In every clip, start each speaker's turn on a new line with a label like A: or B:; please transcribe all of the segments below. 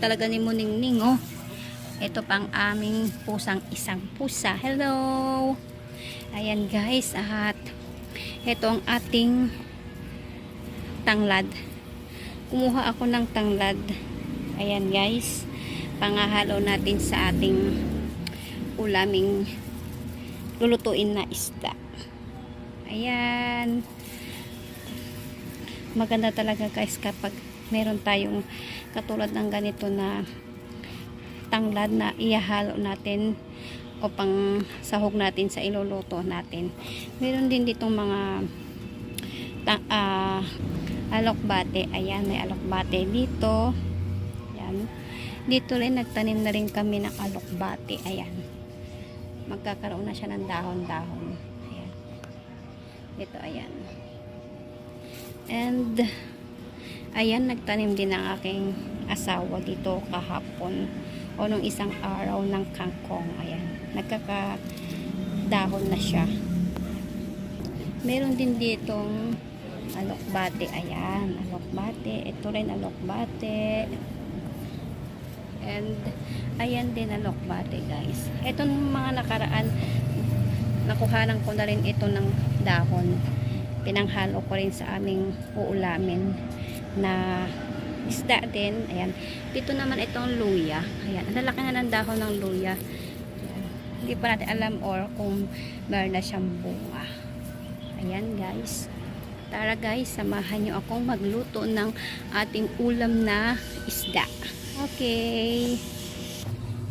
A: talaga ni Muningning, oh. Ito pang aming pusang isang pusa. Hello! Ayan guys, at ito ang ating tanglad. Kumuha ako ng tanglad. Ayan guys, pangahalo natin sa ating ulaming lulutuin na isda. Ayan. Maganda talaga guys kapag meron tayong katulad ng ganito na tanglad na ihalo natin o pang sahog natin sa iluluto natin. Meron din ditong mga alokbate. Ayan, may alokbate dito. Ayan. Dito rin nagtanim na rin kami ng alokbate. Ayan. Magkakaroon na siya ng dahon-dahon. Ayan. Dito, ayan. And ayan, nagtanim din ang aking asawa dito kahapon o nung isang araw ng kangkong. Ayan, nagkakadahon na siya. Meron din ditong alokbate. Ayan, alokbate. Ito rin alokbate. And ayan din alokbate guys. Itong mga nakaraan, nakuhanan ko na rin ito ng dahon. Pinanghalo ko rin sa aming uulamin na isda din. Ayan. Dito naman itong luya. Ayan. Ang lalaki na ng dahon ng luya. Ayan. Hindi pa natin alam or kung meron na siyang bunga. Ayan guys. Tara guys, samahan nyo akong magluto ng ating ulam na isda. Okay.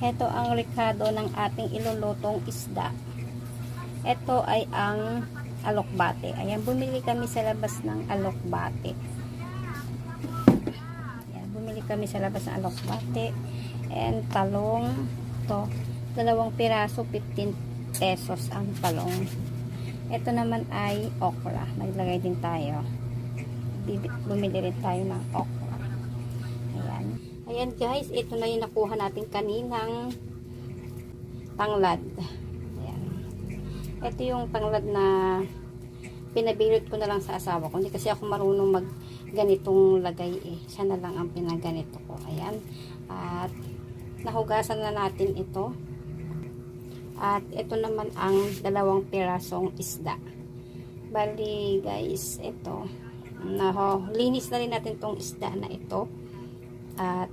A: Ito ang rekado ng ating ilulutong isda. Ito ay ang alokbate. Ayan, bumili kami sa labas ng alokbate. Ayan, bumili kami sa labas ng alokbate. And talong, to 2 piraso, 15 pesos ang talong. Ito naman ay okra. Naglagay din tayo. Bumili rin tayo ng okra. Ayan. Ayan guys, ito na yung nakuha natin kaninang tanglad. Ito yung tanglad na pinabilot ko na lang sa asawa ko. Hindi kasi ako marunong mag ganitong lagay eh. Siya na lang ang pinaganito ko. Ayan. At nahugasan na natin ito. At ito naman ang 2 pirasong isda. Bali guys, ito. Linis na rin natin tong isda na ito. At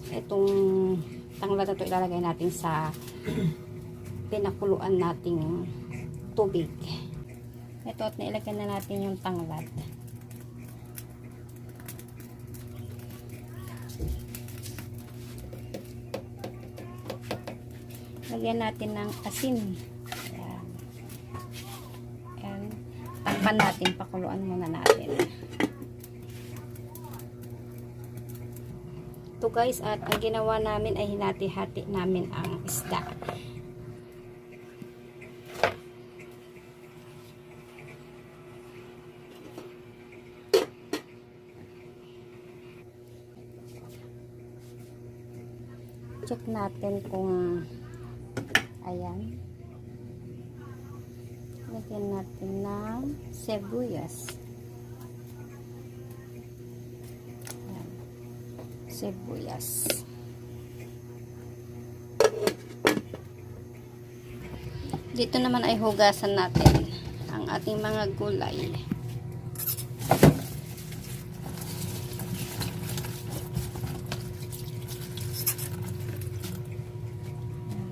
A: itong tanglad na ito ilalagay natin sa pinakuluan nating tubig. Ito at nailagay na natin yung tanglad. Lagyan natin ng asin. Ayan. And takpan natin, pakuluan muna natin. Ito guys, at ang ginawa namin ay hinati-hati namin ang isda. Check natin kung ayan. Lagyan natin ng sibuyas. Ayan. Sibuyas. Dito naman ay hugasan natin ang ating mga gulay.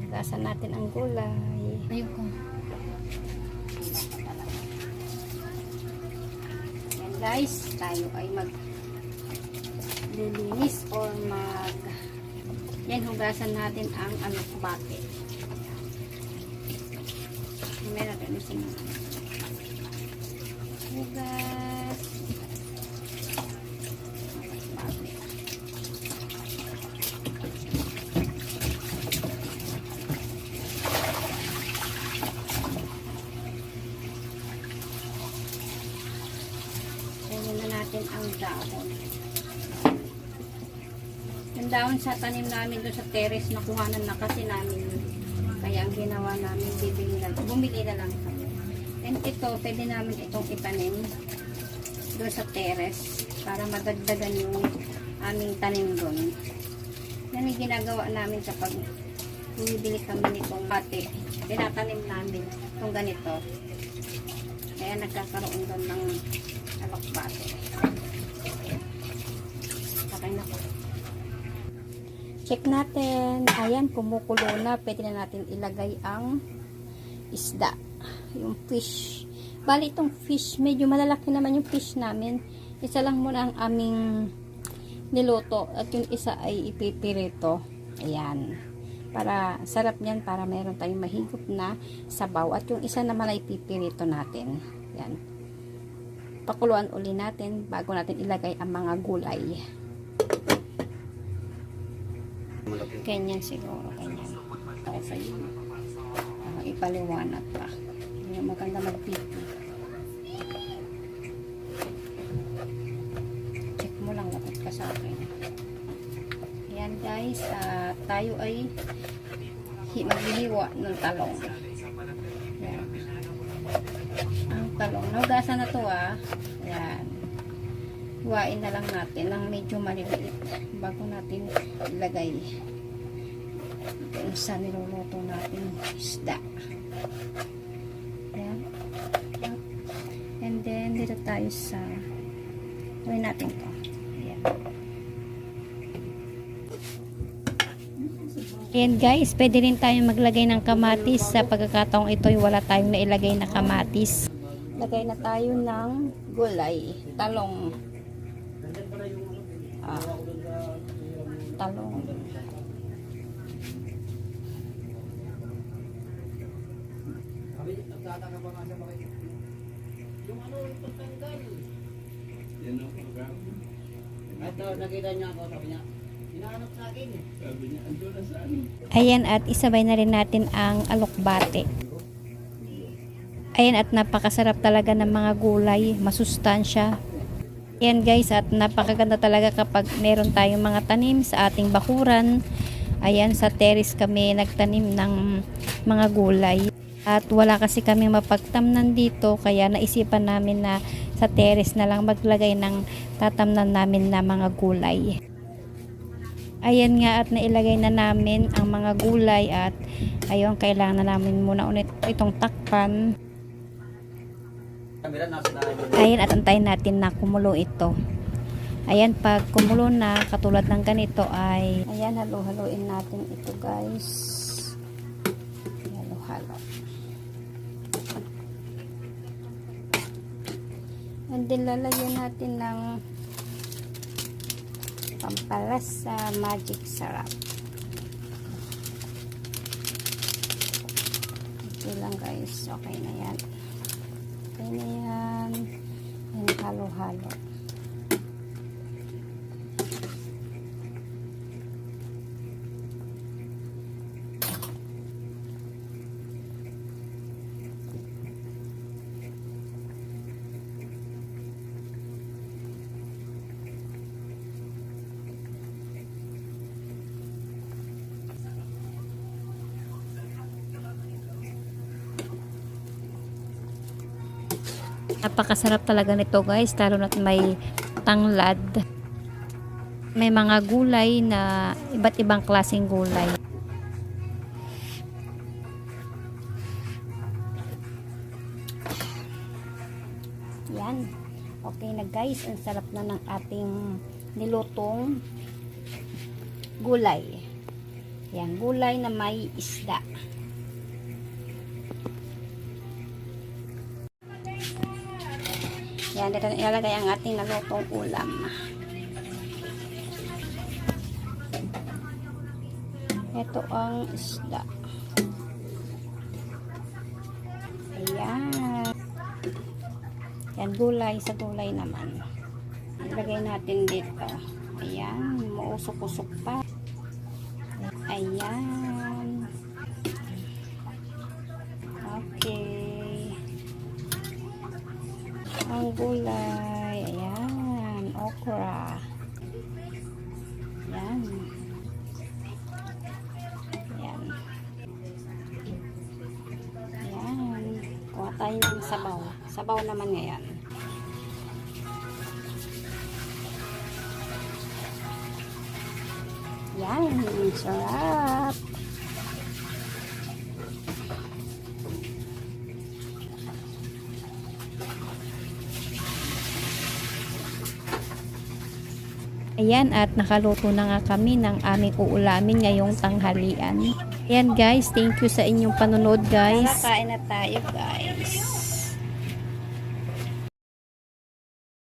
A: Hugasan natin ang gulay. Ayun ko. Yan guys, tayo ay maglilinis or yan, hugasan natin ang alokbate. Meron natin isang hugas. Natin ang dahon. Yung dahon sa tanim namin doon sa terrace, nakuhanan na kasi namin. Kaya ang ginawa namin, bumili na lang kami. And ito, pwede namin itong itanim doon sa terrace para madagdagan yung aming tanim doon. Yan yung ginagawa namin kapag bumibili kami nitong bate. Tinatanim namin itong ganito. Kaya nagkakaroon doon ng alokbate. Okay na po. Check natin. Ayan, kumukulo na. Pwede na natin ilagay ang isda. Yung fish. Bali itong fish, medyo malalaki naman yung fish namin. Isa lang muna ang aming niluto. At yung isa ay ipipirito. Ayan. Para sarap niyan, para meron tayong mahigop na sabaw. At yung isa naman ay pipirito natin. Ayan. Pakuluan uli natin bago natin ilagay ang mga gulay. Ganyan siguro. Ganyan. Okay. Ipaliwanag pa. Maganda magpipi. Check mo lang, lapit ka sa akin. Ayan guys, tayo ay maghihiwa ng talong. Ayan. Ang talong, naugasan na to Ayan. Hiwain na lang natin ng medyo maliliit bago natin ilagay sa niluluto natin isda. Ayan. And then, dito tayo sa gawin natin to. Ayan. Ayan guys, pwede rin tayo maglagay ng kamatis. Sa pagkakataong ito, wala tayong nailagay na kamatis. Lagay na tayo ng gulay. Talong. Talong.
B: Ito, nakita niya ako, sabi niya, hinahanap sa akin. Sabi niya, ando na sa akin.
A: Ayan, at isabay na rin natin ang alokbate. Ayan, at napakasarap talaga ng mga gulay, masustansya. Ayan guys, at napakaganda talaga kapag meron tayong mga tanim sa ating bakuran. Ayan, sa terrace kami nagtanim ng mga gulay. At wala kasi kami mapagtamnan dito, kaya naisipan namin na sa terrace na lang maglagay ng tatamnan namin na mga gulay. Ayan nga, at nailagay na namin ang mga gulay at ayun, kailangan na namin muna ulit itong takpan. Ayan, at antayin natin na kumulo ito. Ayan, pag kumulo na, katulad ng ganito ay, ayan, halo-haloin natin ito guys. Halo-halo. And then, lalagyan natin ng pampalasa, magic sarap. Okay lang guys, okay na yan. Okay na yan. And halo-halo. Napakasarap talaga nito guys, lalo na't may tanglad. May mga gulay na iba't ibang klaseng gulay. Yan. Okay na guys, ang sarap na ng ating nilutong gulay. Yan, gulay na may isda. Yan, dito na ilalagay ang ating nalutong ulam. Ito ang isda. Ayan. Yan, gulay sa gulay naman. Ilagay natin dito. Ayan, mausok-usok pa. Ayan. Okay. Ang gulay, ayan, okra, ayan, ayan, ayan, kuha tayo ng sabaw naman ngayon. Ayan, ang sarap. Ayan, at nakaluto na nga kami ng aming uulamin ngayong tanghalian. Ayan guys, thank you sa inyong panonood guys. Kain na tayo guys.